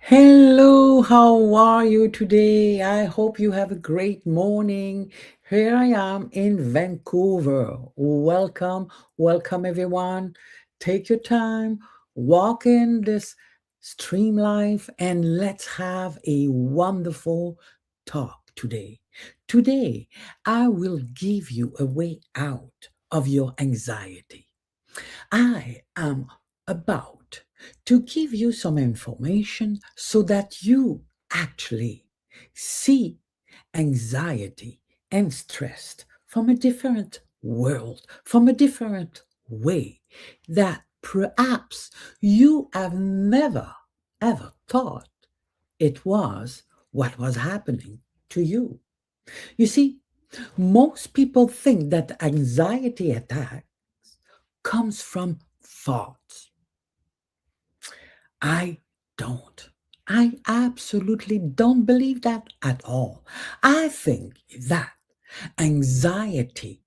Hello, how are you today? I hope you have a great morning. Here I am in Vancouver. Welcome everyone. Take your time, walk in this stream life, and let's have a wonderful talk today. Today, I will give you a way out of your anxiety. I am about to give you some information so that you actually see anxiety and stress from a different world, from a different way that perhaps you have never ever thought it was what was happening to you. You see, most people think that anxiety attack comes from thoughts. I don't. I absolutely don't believe that at all. I think that anxiety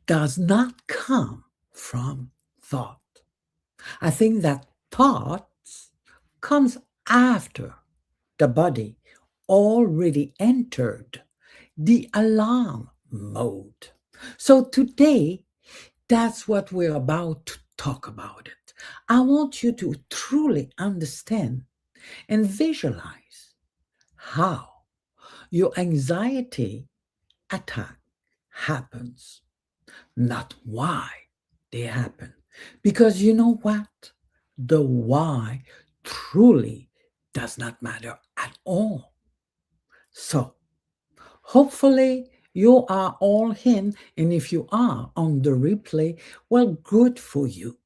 does not come from thought. I think that thoughts comes after the body already entered the alarm mode. So today, that's what we're about to talk about it. I want you to truly understand and visualize how your anxiety attack happens, not why they happen. Because you know what? The why truly does not matter at all. So, hopefully, you are all in, and if you are on the replay, well, good for you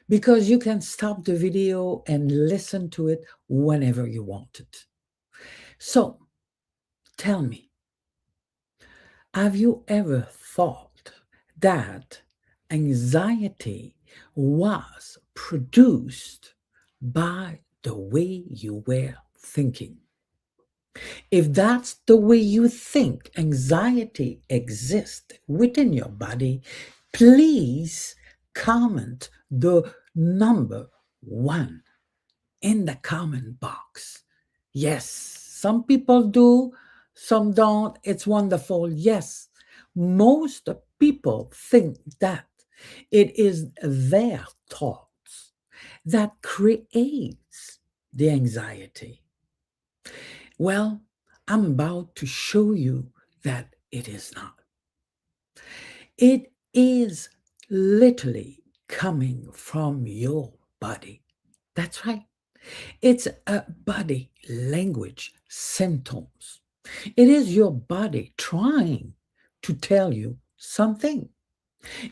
because you can stop the video and listen to it whenever you want it. So, tell me, have you ever thought that anxiety was produced by the way you were thinking? If that's the way you think anxiety exists within your body, please comment the number one in the comment box. Yes, some people do, some don't. It's wonderful. Yes, most people think that it is their thoughts that creates the anxiety. Well, I'm about to show you that it is not. It is literally coming from your body. That's right. It's a body language symptoms. It is your body trying to tell you something.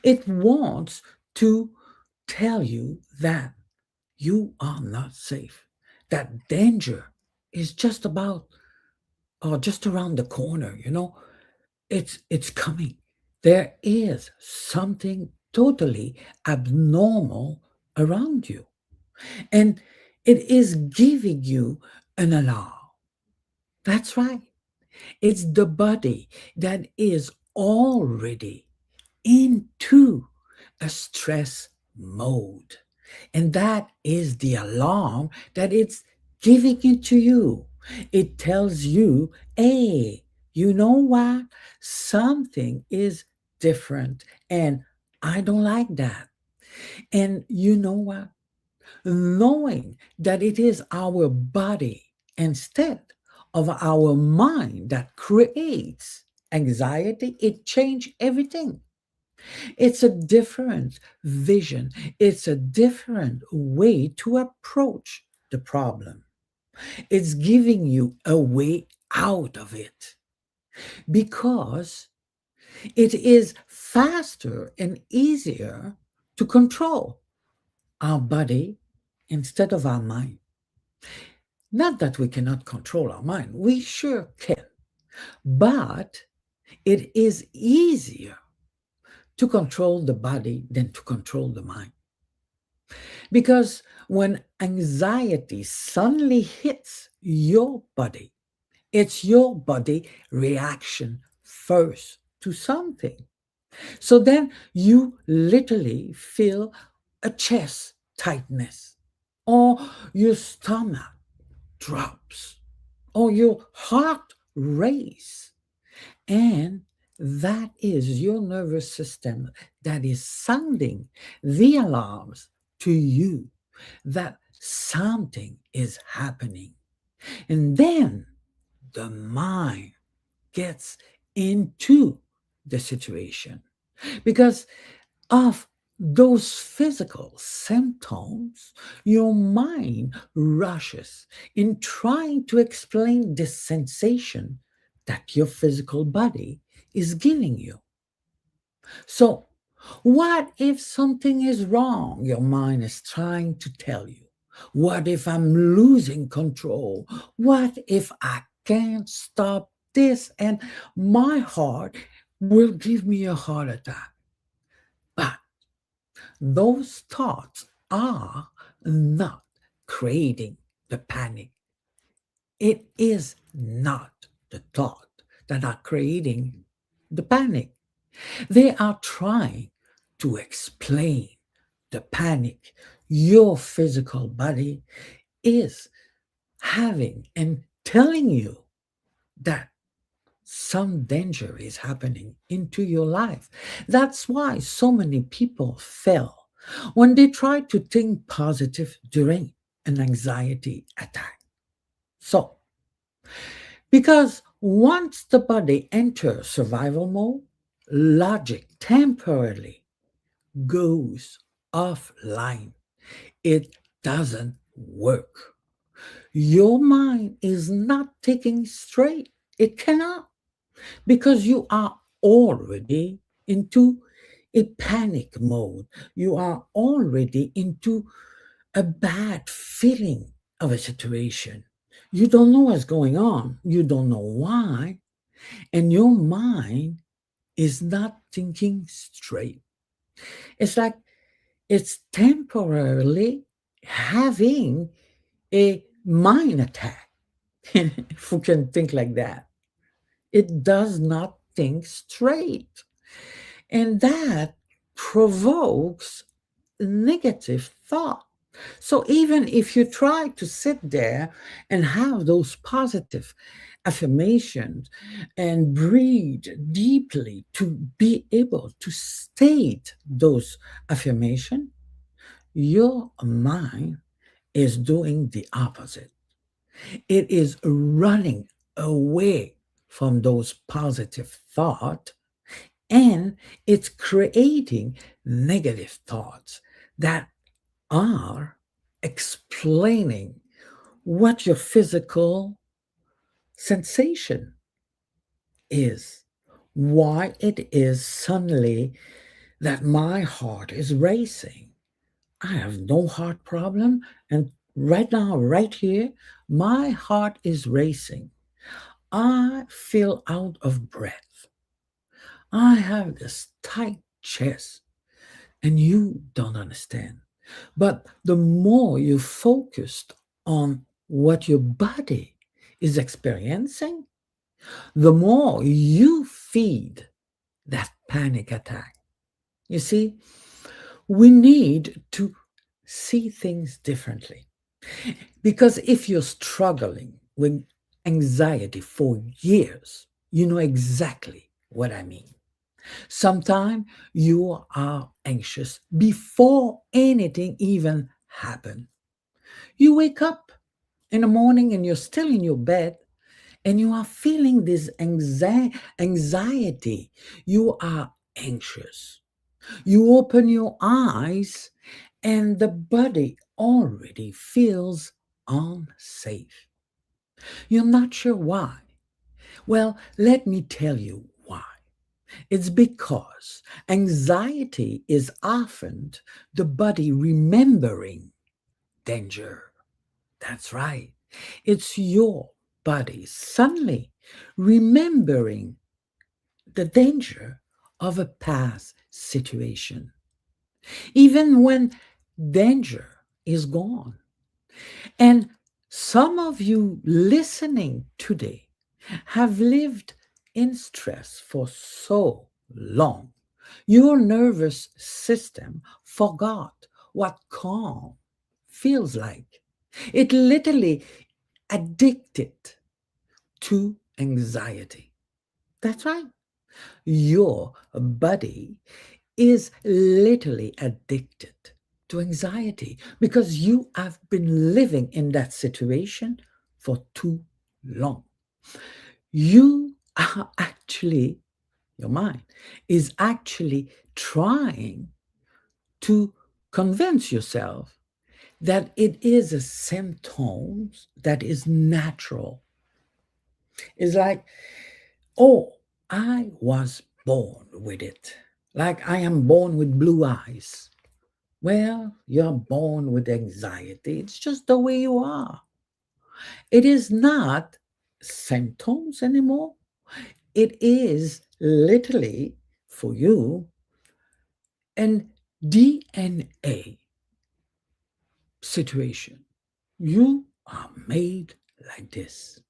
It wants to tell you that you are not safe, that danger is just about or just around the corner, it's coming. There is something totally abnormal around you. And it is giving you an alarm. That's right. It's the body that is already into a stress mode. And that is the alarm that it's giving it to you. It tells you, hey, you know what? Something is different. And I don't like that. And you know what? Knowing that it is our body instead of our mind that creates anxiety, it changes everything. It's a different vision, it's a different way to approach the problem. It's giving you a way out of it because it is faster and easier to control our body instead of our mind. Not that we cannot control our mind, we sure can, but it is easier to control the body than to control the mind. Because when anxiety suddenly hits your body, it's your body reaction first to something. So then you literally feel a chest tightness or your stomach drops or your heart race. And that is your nervous system that is sounding the alarms to you that something is happening. And then the mind gets into the situation because of those physical symptoms, your mind rushes in trying to explain the sensation that your physical body is giving you. So, what if something is wrong? Your mind is trying to tell you. What if I'm losing control? What if I can't stop this and my heart will give me a heart attack? But those thoughts are not creating the panic. It is not the thought that are creating the panic. They are trying to explain the panic your physical body is having and telling you that some danger is happening into your life. That's why so many people fail when they try to think positive during an anxiety attack. So, because once the body enters survival mode, logic temporarily goes offline. It doesn't work. Your mind is not thinking straight. It cannot because you are already into a panic mode. You are already into a bad feeling of a situation. You don't know what's going on. You don't know why. And your mind is not thinking straight. It's like it's temporarily having a mind attack, if we can think like that. It does not think straight. And that provokes negative thought. So even if you try to sit there and have those positive affirmations and breathe deeply to be able to state those affirmations, your mind is doing the opposite. It is running away from those positive thoughts and it's creating negative thoughts that are explaining what your physical sensation is, why it is suddenly that my heart is racing. I have no heart problem, and right now, right here, my heart is racing. I feel out of breath. I have this tight chest, and you don't understand. But the more you focused on what your body is experiencing, the more you feed that panic attack. You see, we need to see things differently. Because if you're struggling with anxiety for years, you know exactly what I mean. Sometimes you are anxious before anything even happened. You wake up in the morning and you're still in your bed and you are feeling this anxiety. You are anxious. You open your eyes and the body already feels unsafe. You're not sure why. Well, let me tell you why. It's because anxiety is often the body remembering danger. That's right. It's your body suddenly remembering the danger of a past situation, even when danger is gone. And some of you listening today have lived in stress for so long. Your nervous system forgot what calm feels like. It literally addicted to anxiety. That's right. Your body is literally addicted to anxiety because you have been living in that situation for too long. You are actually, your mind is actually trying to convince yourself that it is a symptom that is natural. It's like, oh, I was born with it. Like I am born with blue eyes. Well, you're born with anxiety. It's just the way you are. It is not symptoms anymore. It is literally for you an DNA situation. You are made like this.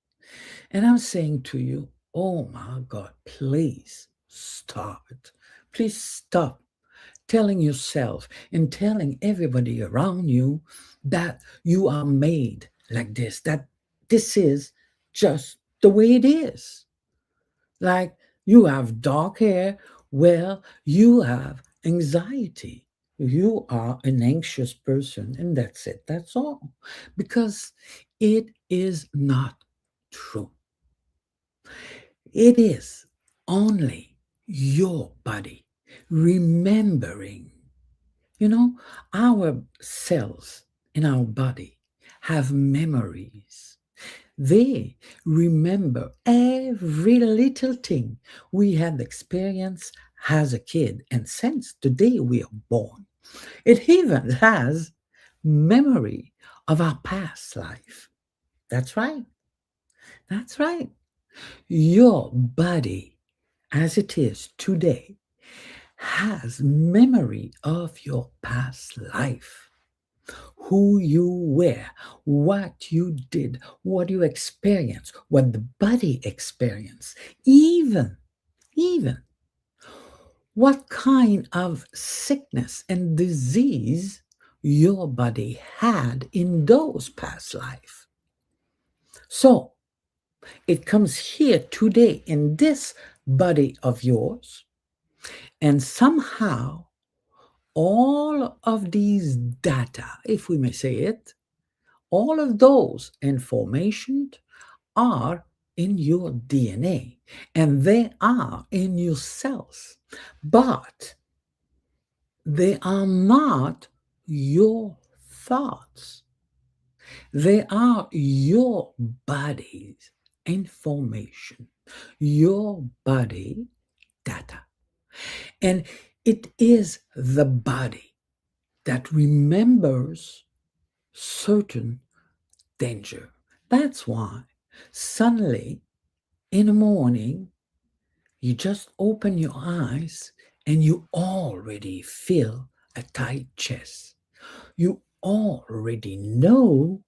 And I'm saying to you, oh my God, please stop it. Please stop telling yourself and telling everybody around you that you are made like this, that this is just the way it is. Like you have dark hair, well, you have anxiety. You are an anxious person, and that's it. That's all. Because it is not true. It is only your body remembering. You know, our cells in our body have memories. They remember every little thing we had experienced as a kid. And since the day we are born, it even has memory of our past life. That's right. That's right. Your body, as it is today, has memory of your past life. Who you were, what you did, what you experienced, what the body experienced, even what kind of sickness and disease your body had in those past life. So it comes here today in this body of yours, and somehow all of these data, if we may say it, all of those information are in your DNA and they are in your cells, but they are not your thoughts. They are your body's information, your body data. And it is the body that remembers certain danger. That's why suddenly in the morning, you just open your eyes and you already feel a tight chest. You already know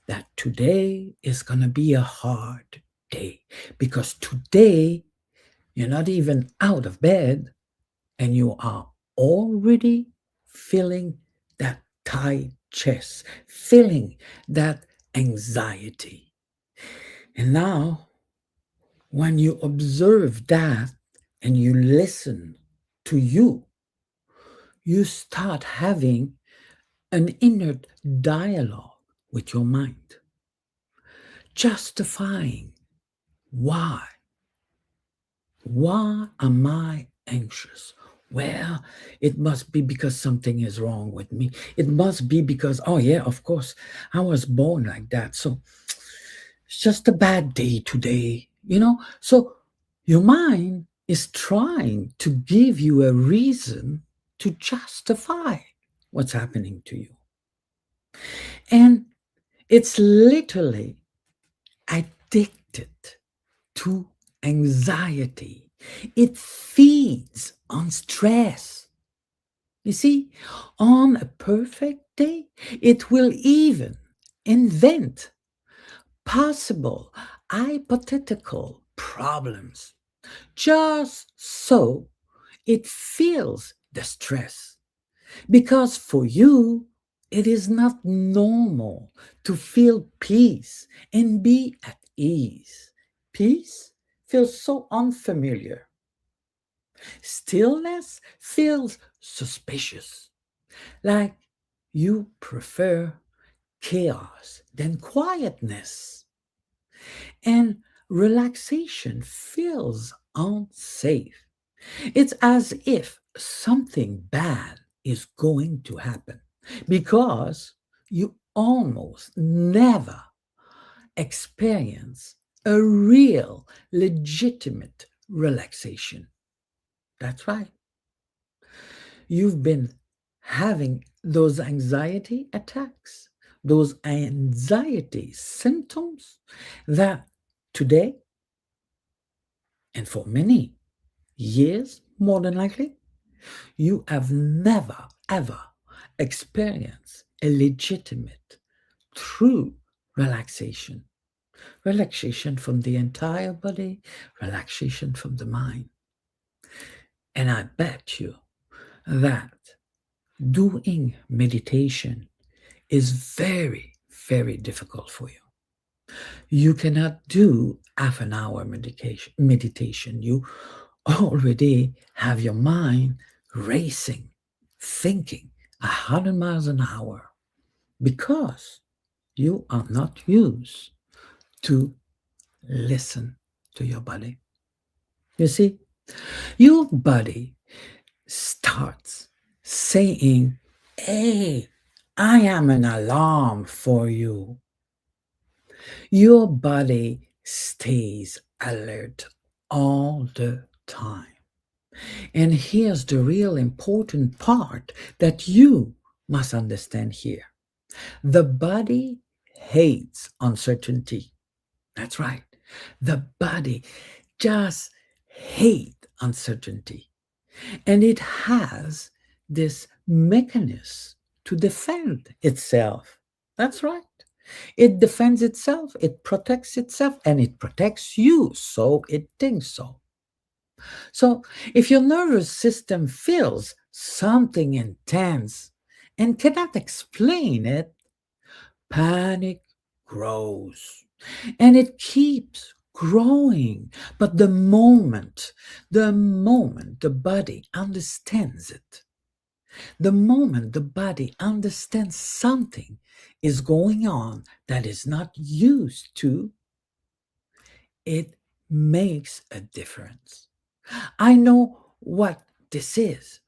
that today is going to be a hard day because today you're not even out of bed and you are already feeling that tight chest, feeling that anxiety. And now, when you observe that and you listen to you, you start having an inner dialogue with your mind, justifying why. Why am I anxious? Well, it must be because something is wrong with me. It must be because, oh, yeah, of course, I was born like that. So it's just a bad day today, you know? So your mind is trying to give you a reason to justify what's happening to you. And it's literally addicted to anxiety. It feeds on stress. You see, on a perfect day, it will even invent possible hypothetical problems just so it feels the stress. Because for you, It is not normal to feel peace and be at ease. Peace feels so unfamiliar. Stillness feels suspicious, like you prefer chaos than quietness. And relaxation feels unsafe. It's as if something bad is going to happen because you almost never experience a real, legitimate relaxation. That's right. You've been having those anxiety attacks, those anxiety symptoms that today and for many years, more than likely, you have never ever experienced a legitimate, true relaxation. Relaxation from the entire body, relaxation from the mind. And I bet you that doing meditation is very, very difficult for you. You cannot do half an hour meditation. You already have your mind racing, thinking 100 miles an hour because you are not used to listen to your body. You see, your body starts saying, "Hey, I am an alarm for you." Your body stays alert all the time. And here's the real important part that you must understand here: the body hates uncertainty. That's right. The body just hates uncertainty. And it has this mechanism to defend itself. That's right. It defends itself, it protects itself, and it protects you. So it thinks so. So if your nervous system feels something intense and cannot explain it, panic grows and it keeps growing. But the moment the body understands it, the moment the body understands something is going on that is not used to, it makes a difference. I know what this is.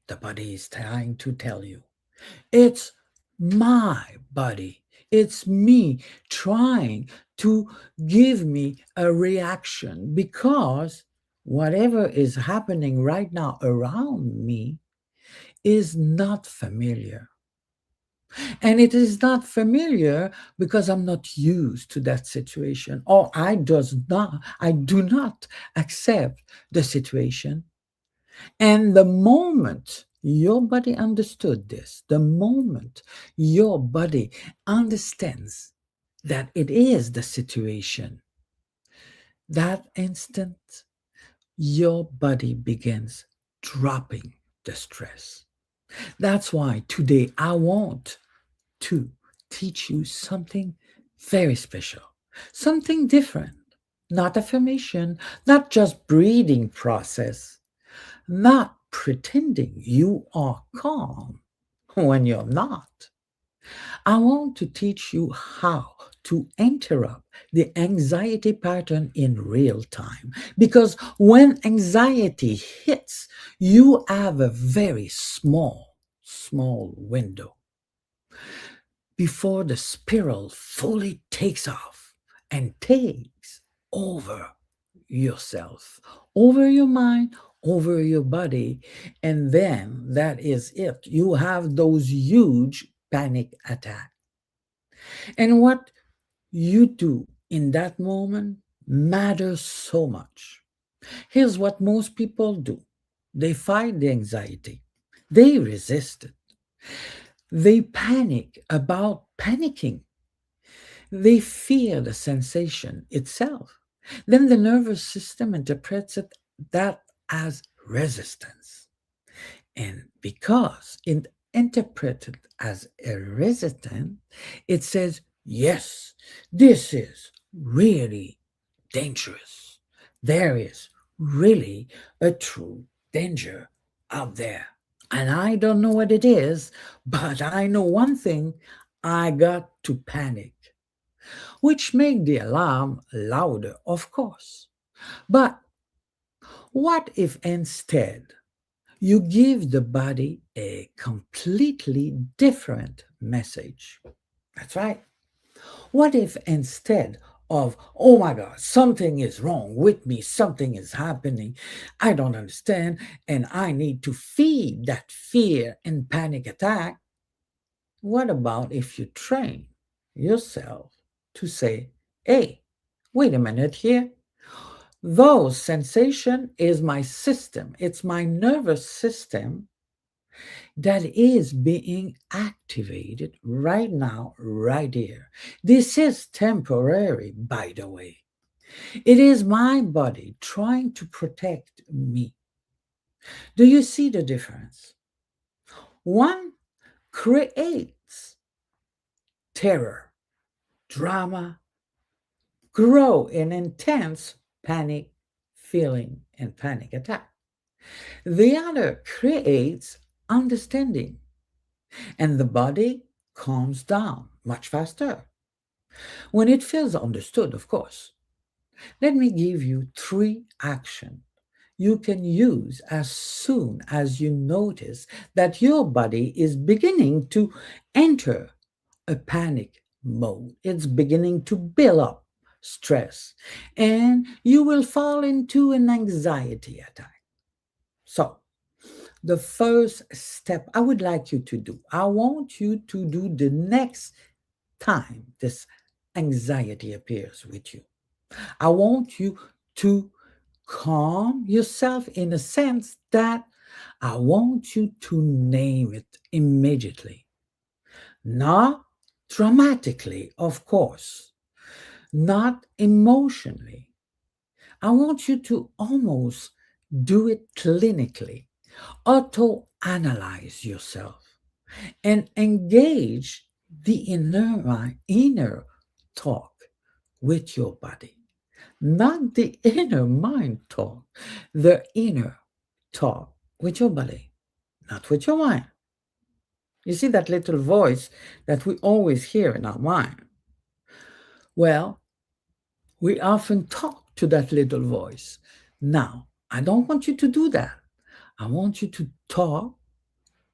The body is trying to tell you. It's my body. It's me trying to give me a reaction because whatever is happening right now around me is not familiar. And it is not familiar because I'm not used to that situation, or I do not accept the situation. And the moment your body understood this, the moment your body understands that it is the situation, that instant your body begins dropping the stress. That's why today I want to teach you something very special, something different, not affirmation, not just breathing process, not pretending you are calm when you're not. I want to teach you how to interrupt the anxiety pattern in real time. Because when anxiety hits, you have a very small window before the spiral fully takes off and takes over yourself, over your mind, over your body. And then that is it. You have those huge panic attacks. And what you do in that moment matters so much. Here's what most people do: they fight the anxiety, they resist it, they panic about panicking. They fear the sensation itself. Then the nervous system interprets that as resistance. And because it interpreted as a resistance, it says, yes, this is really dangerous. There is really a true danger out there. And I don't know what it is, but I know one thing, I got to panic, which make the alarm louder, of course. But what if instead you give the body a completely different message? That's right. What if instead of, oh my God, something is wrong with me, something is happening, I don't understand, and I need to feed that fear and panic attack, what about if you train yourself to say, hey, wait a minute here? Those sensation is my system. It's my nervous system that is being activated right now, right here. This is temporary, by the way. It is my body trying to protect me. Do you see the difference? One creates terror, drama, grow in intense panic feeling and panic attack. The other creates understanding, and the body calms down much faster when it feels understood, of course. Let me give you three actions you can use as soon as you notice that your body is beginning to enter a panic mode. It's beginning to build up stress, and you will fall into an anxiety attack. So, the first step I would like you to do, I want you to do the next time this anxiety appears with you. I want you to calm yourself in a sense that I want you to name it immediately. Not dramatically, of course, not emotionally. I want you to almost do it clinically. Auto analyze yourself and engage the inner talk with your body, not the inner mind talk, the inner talk with your body, not with your mind. You see that little voice that we always hear in our mind? Well, we often talk to that little voice. Now, I don't want you to do that. I want you to talk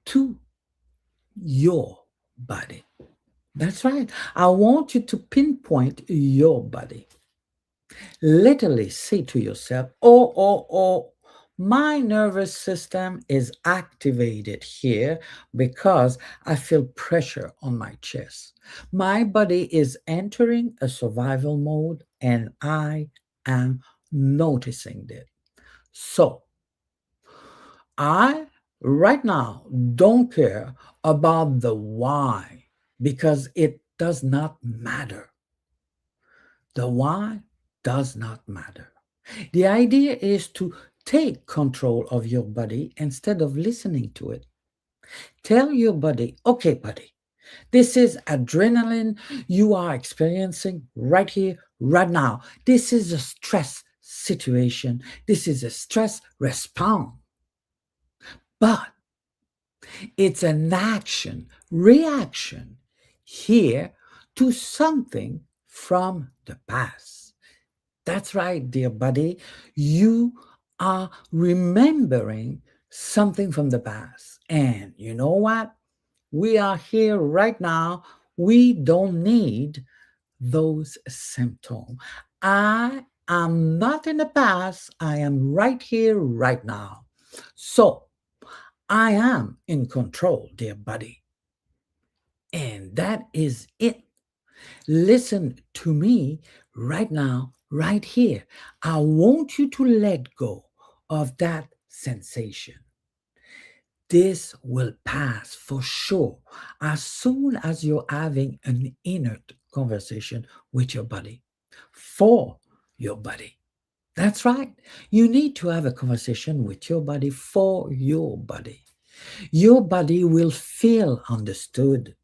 to your body. That's right. I want you to pinpoint your body. Literally say to yourself, oh, my nervous system is activated here because I feel pressure on my chest. My body is entering a survival mode and I am noticing it. So I right now don't care about the why because it does not matter. The why does not matter. The idea is to take control of your body instead of listening to it. Tell your body, okay, buddy, this is adrenaline you are experiencing right here, right now. This is a stress situation. This is a stress response. But it's an action, reaction here to something from the past. That's right, dear buddy. You are remembering something from the past. And you know what? We are here right now. We don't need those symptoms. I am not in the past. I am right here, right now. So I am in control, dear buddy. And that is it. Listen to me right now, right here. I want you to let go of that sensation. This will pass for sure as soon as you're having an inner conversation with your body, for your body. That's right. You need to have a conversation with your body for your body. your body will feel understood,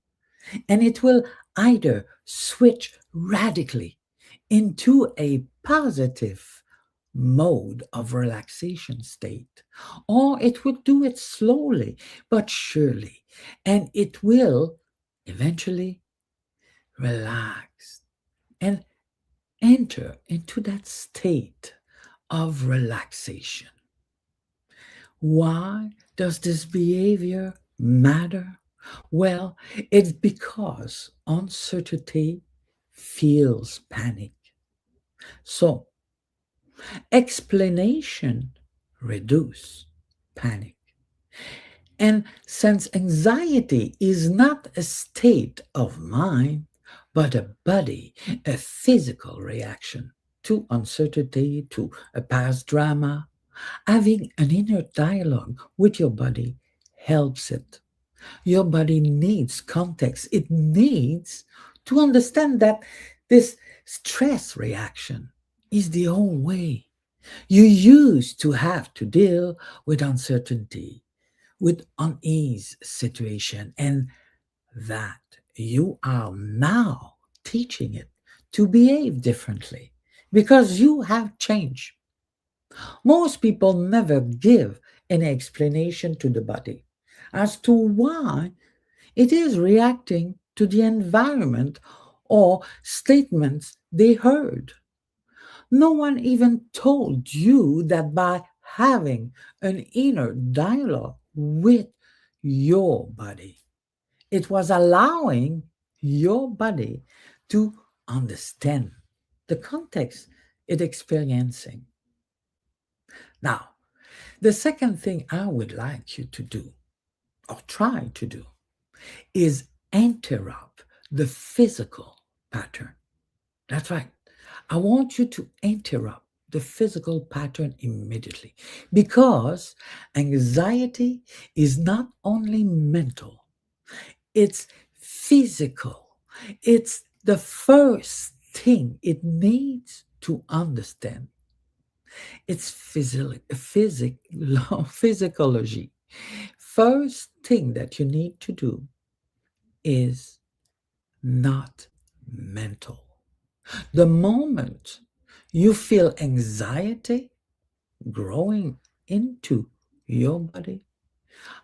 and it will either switch radically into a positive mode of relaxation state, or it will do it slowly but surely, and it will eventually relax and enter into that state of relaxation. Why does this behavior matter? Well, it's because uncertainty feels panic. So, explanation reduce panic. And since anxiety is not a state of mind, but a body, a physical reaction to uncertainty, to a past drama, having an inner dialogue with your body helps it. Your body needs context. It needs to understand that this stress reaction is the old way. You used to have to deal with uncertainty, with unease situation, and that you are now teaching it to behave differently because you have changed. Most people never give any explanation to the body as to why it is reacting to the environment or statements they heard. No one even told you that by having an inner dialogue with your body, it was allowing your body to understand the context it's experiencing. Now, the second thing I would like you to do or try to do is interrupt the physical pattern. That's right. I want you to interrupt the physical pattern immediately because anxiety is not only mental, it's physical. It's the first thing it needs to understand. It's physiology. First thing that you need to do is not mental. The moment you feel anxiety growing into your body,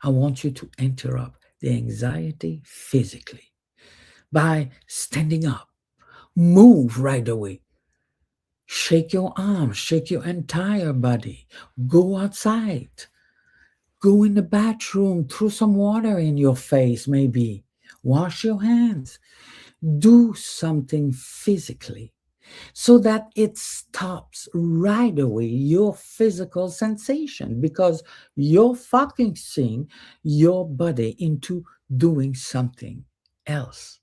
I want you to interrupt the anxiety physically by standing up, move right away, shake your arms, shake your entire body, go outside, go in the bathroom, throw some water in your face, maybe, wash your hands, do something physically so that it stops right away your physical sensation because you're focusing your body into doing something else.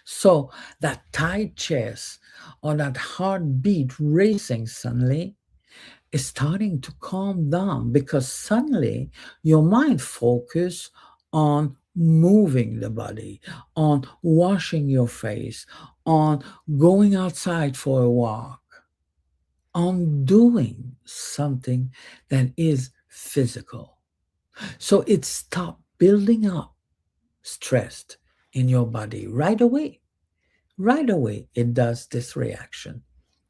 So that tight chest or that heartbeat racing suddenly is starting to calm down because suddenly your mind focus on moving the body, on washing your face, on going outside for a walk, on doing something that is physical. So it stop building up stress in your body right away. Right away, it does this reaction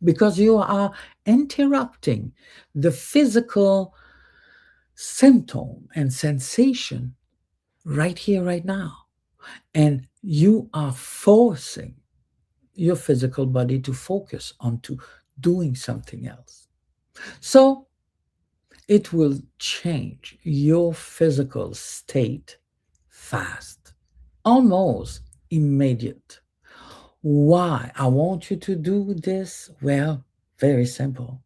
because you are interrupting the physical symptom and sensation right here, right now. And you are forcing your physical body to focus onto doing something else. So it will change your physical state fast, almost immediate. Why I want you to do this? Well, very simple.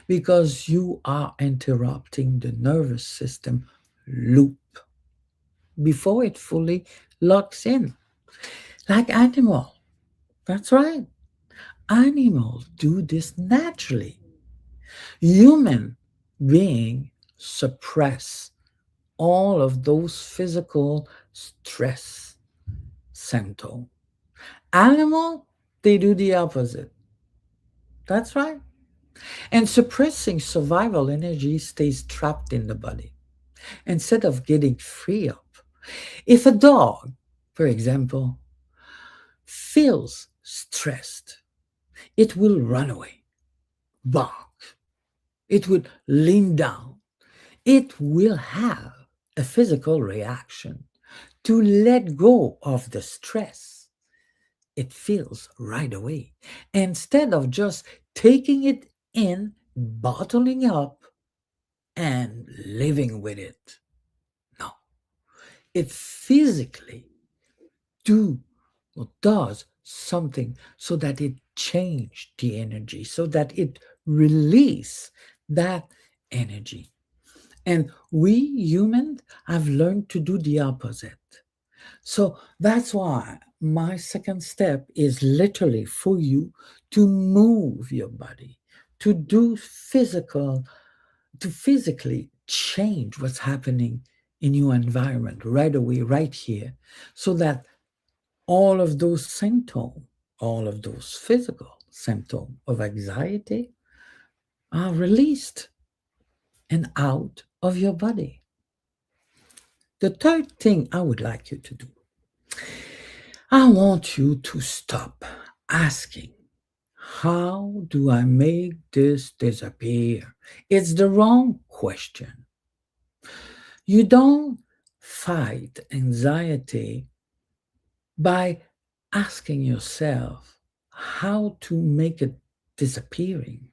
Because you are interrupting the nervous system loop before it fully locks in. Like animal. That's right. Animals do this naturally. Human being suppress all of those physical stress symptoms. Animal, they do the opposite. That's right. And suppressing survival energy stays trapped in the body. instead of getting free up. If a dog, for example, feels stressed, it will run away, bark, it will lean down, it will have a physical reaction to let go of the stress it feels right away, instead of just taking it in, bottling up, and living with it. No, it physically do or does something so that it change the energy, so that it release that energy. And we humans have learned to do the opposite. So that's why my second step is literally for you to move your body, to do physical, to physically change what's happening in your environment right away, right here, so that all of those symptoms, all of those physical symptoms of anxiety are released and out of your body. The third thing I would like you to do, I want you to stop asking, how do I make this disappear? It's the wrong question. You don't fight anxiety by asking yourself how to make it disappearing.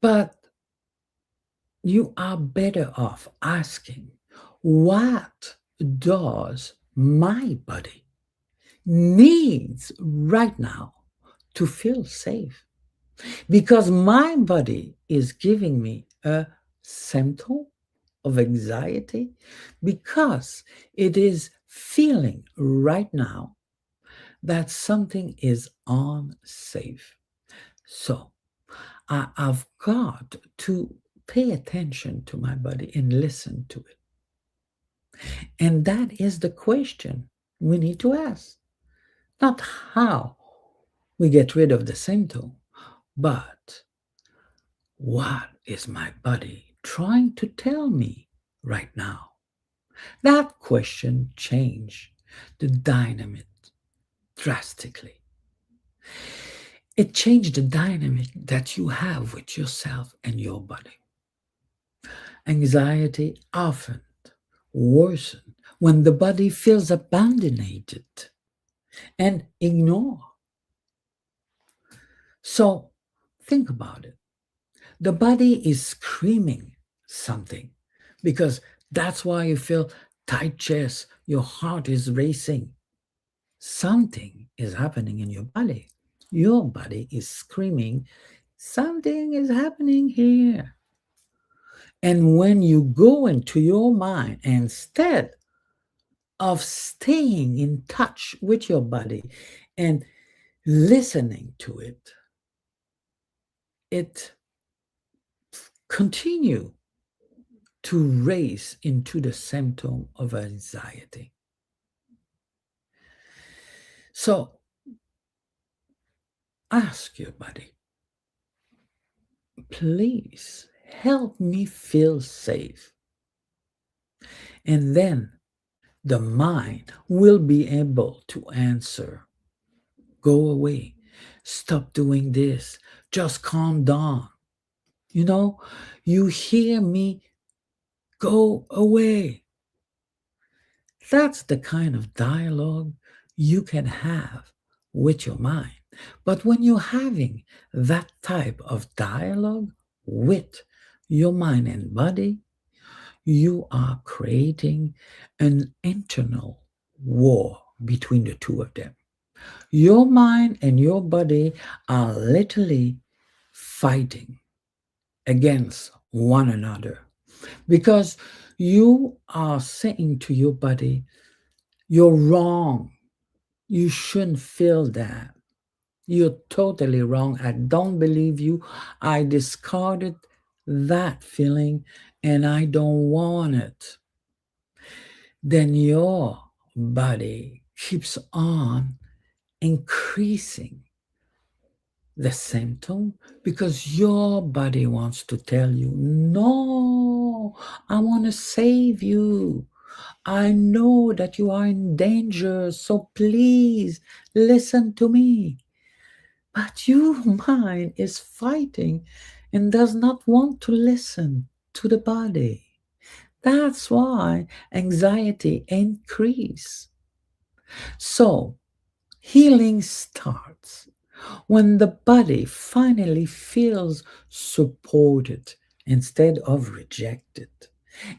But you are better off asking, what does my body needs right now to feel safe? Because my body is giving me a symptom of anxiety because it is feeling right now that something is unsafe. So I've got to pay attention to my body and listen to it. And that is the question we need to ask. Not how we get rid of the symptom, but what is my body trying to tell me right now? That question changed the dynamic drastically. It changed the dynamic that you have with yourself and your body. Anxiety often worsens when the body feels abandoned and ignored. So think about it. The body is screaming something because that's why you feel tight chest, your heart is racing. Something is happening in your body. Your body is screaming, something is happening here. And when you go into your mind, instead of staying in touch with your body and listening to it, it continue to race into the symptom of anxiety. So ask your body, please help me feel safe. And then the mind will be able to answer, go away, stop doing this, just calm down. You know, you hear me, go away. That's the kind of dialogue you can have with your mind. But when you're having that type of dialogue with your mind and body, you are creating an internal war between the two of them. Your mind and your body are literally fighting against one another because you are saying to your body, you're wrong. You shouldn't feel that. You're totally wrong. I don't believe you. I discarded that feeling and I don't want it. Then your body keeps on increasing the symptom because your body wants to tell you, no, know I want to save you. I know that you are in danger, so please listen to me. But your mind is fighting and does not want to listen to the body. That's why anxiety increase. So healing starts when the body finally feels supported instead of rejected.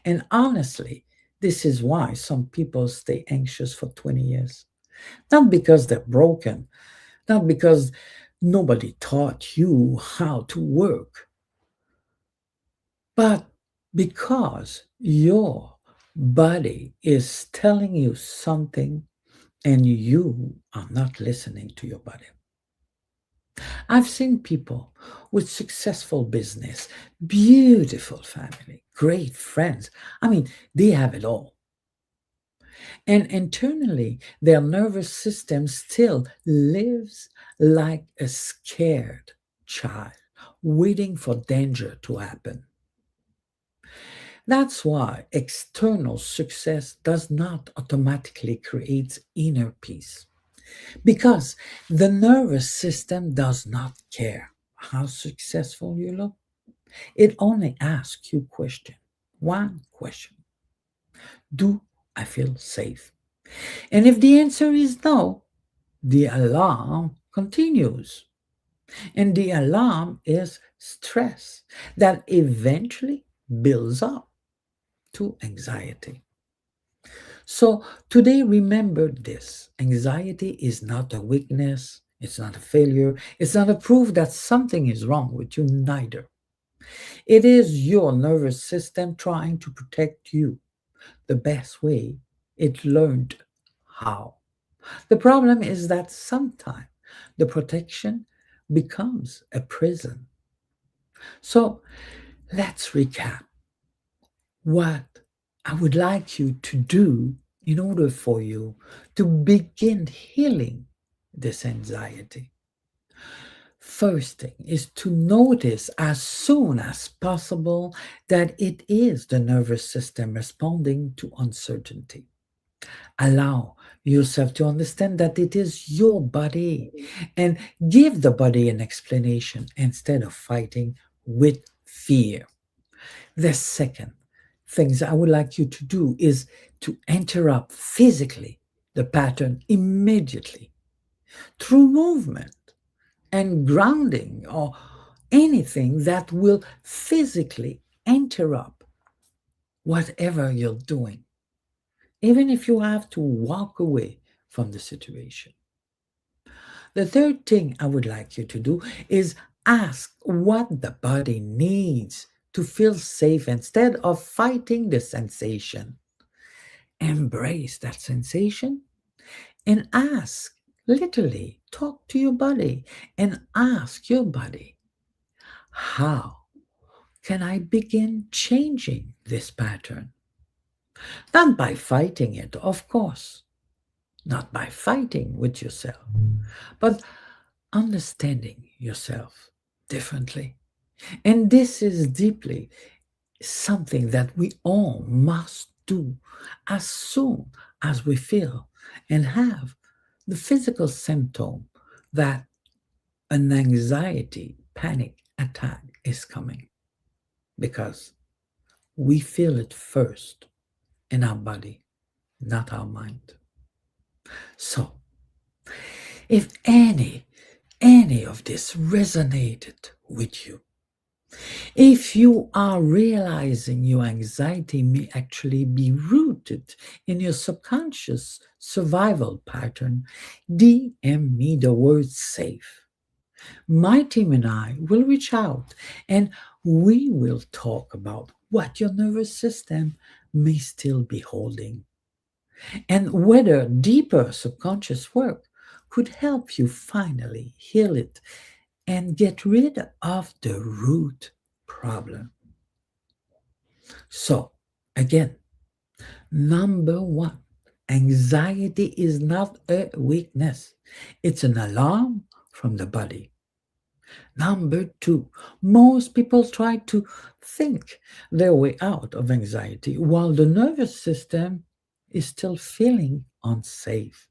And honestly, this is why some people stay anxious for 20 years. Not because they're broken, not because nobody taught you how to work, but because your body is telling you something and you are not listening to your body. I've seen people with successful business, beautiful family, great friends. I mean, they have it all. And internally, their nervous system still lives like a scared child, waiting for danger to happen. That's why external success does not automatically create inner peace. Because the nervous system does not care how successful you look. It only asks you question. One question. Do I feel safe? And if the answer is no, the alarm continues. And the alarm is stress that eventually builds up to anxiety. So today, remember this: anxiety is not a weakness, it's not a failure, it's not a proof that something is wrong with you, neither. It is your nervous system trying to protect you the best way it learned how. The problem is that sometimes the protection becomes a prison. So let's recap what I would like you to do in order for you to begin healing this anxiety. First thing is to notice as soon as possible that it is the nervous system responding to uncertainty. Allow yourself to understand that it is your body and give the body an explanation instead of fighting with fear. The second things I would like you to do is to interrupt physically the pattern immediately through movement and grounding or anything that will physically interrupt whatever you're doing, even if you have to walk away from the situation. The third thing I would like you to do is ask what the body needs to feel safe instead of fighting the sensation. Embrace that sensation and ask, literally, talk to your body and ask your body, how can I begin changing this pattern? Not by fighting it, of course, not by fighting with yourself, but understanding yourself differently. And this is deeply something that we all must do as soon as we feel and have the physical symptom that an anxiety panic attack is coming, because we feel it first in our body, not our mind. So if any of this resonated with you, if you are realizing your anxiety may actually be rooted in your subconscious survival pattern, DM me the word safe. My team and I will reach out and we will talk about what your nervous system may still be holding and whether deeper subconscious work could help you finally heal it and get rid of the root problem. So, again, number one, anxiety is not a weakness, it's an alarm from the body. Number two, most people try to think their way out of anxiety while the nervous system is still feeling unsafe.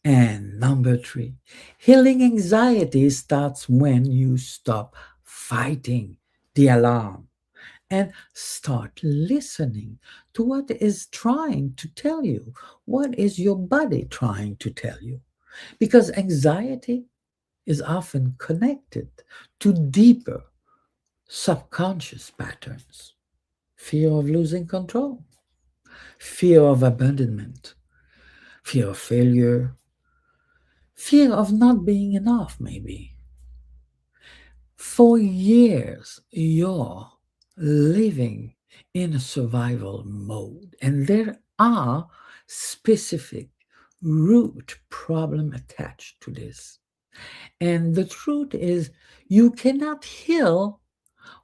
And number three, healing anxiety starts when you stop fighting the alarm and start listening to what is trying to tell you. What is your body trying to tell you? Because anxiety is often connected to deeper subconscious patterns: fear of losing control, fear of abandonment, fear of failure, fear of not being enough, maybe. For years, you're living in a survival mode, and there are specific root problem attached to this. And the truth is, you cannot heal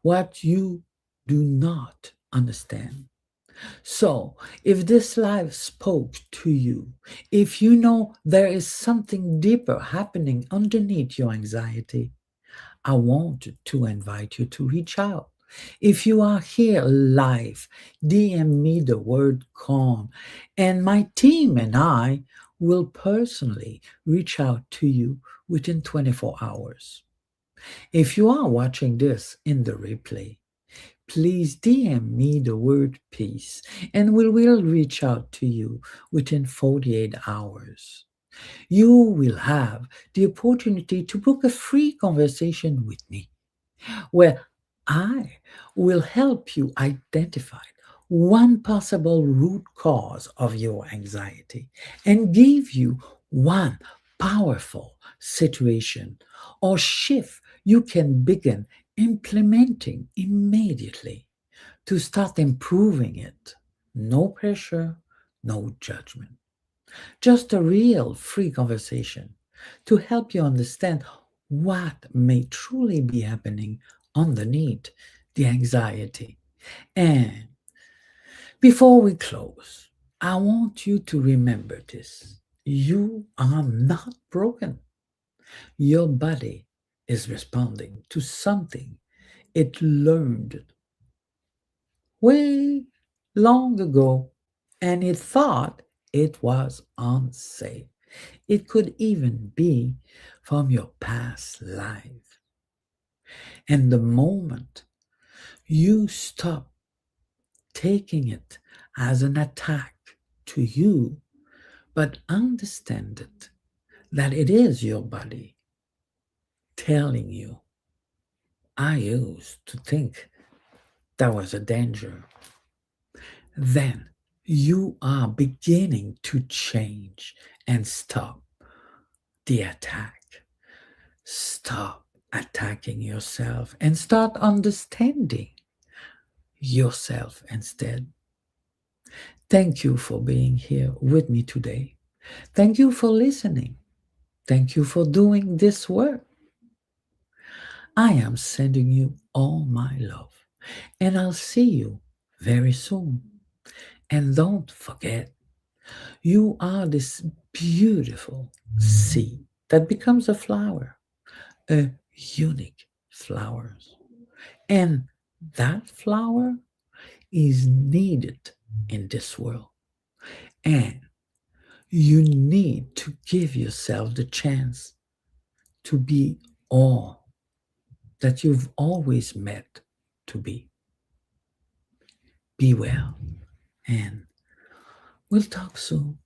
what you do not understand. So, if this life spoke to you, if you know there is something deeper happening underneath your anxiety, I want to invite you to reach out. If you are here live, DM me the word calm, and my team and I will personally reach out to you within 24 hours. If you are watching this in the replay, please DM me the word peace, and we will reach out to you within 48 hours. You will have the opportunity to book a free conversation with me where I will help you identify one possible root cause of your anxiety and give you one powerful situation or shift you can begin implementing immediately to start improving it. No pressure, no judgment. Just a real free conversation to help you understand what may truly be happening underneath the anxiety. And before we close, I want you to remember this. You are not broken. Your body is responding to something it learned way long ago, and it thought it was unsafe. It could even be from your past life. And the moment you stop taking it as an attack to you, but understand it, that it is your body telling you, I used to think that was a danger, then you are beginning to change and stop the attack. Stop attacking yourself and start understanding yourself instead. Thank you for being here with me today. Thank you for listening. Thank you for doing this work. I am sending you all my love, and I'll see you very soon. And don't forget, you are this beautiful seed that becomes a flower, a unique flower. And that flower is needed in this world. And you need to give yourself the chance to be all that you've always meant to be. Be well, and we'll talk soon.